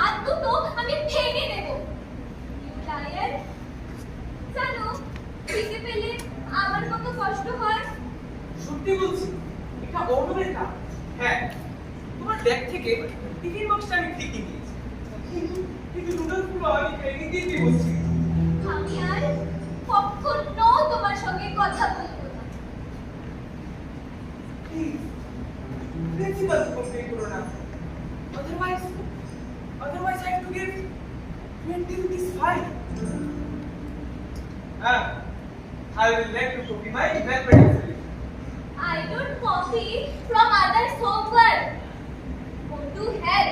হাত দুটো আমি ভেঙে দেব। লায়ার, জানো ফিকে পেলে আমার কত কষ্ট হয়। সত্যি বলছি, এটা অনুরেখা। হ্যাঁ, তোমার ব্যাগ থেকে টিফিন বক্সটা আমি ঠিকই নিয়েছি, কিন্তু নুডলসগুলো আমি ভেঙে দিয়েছি বলছি। আমি আর কখনো তোমার সঙ্গে কথা বলবো না। প্লিজ, প্রিন্সিপাল কমপ্লেন করো না। Otherwise I have to give 20 rupees fine. I will let you copy my mathematics. I don't copy from others' homework. Go to hell.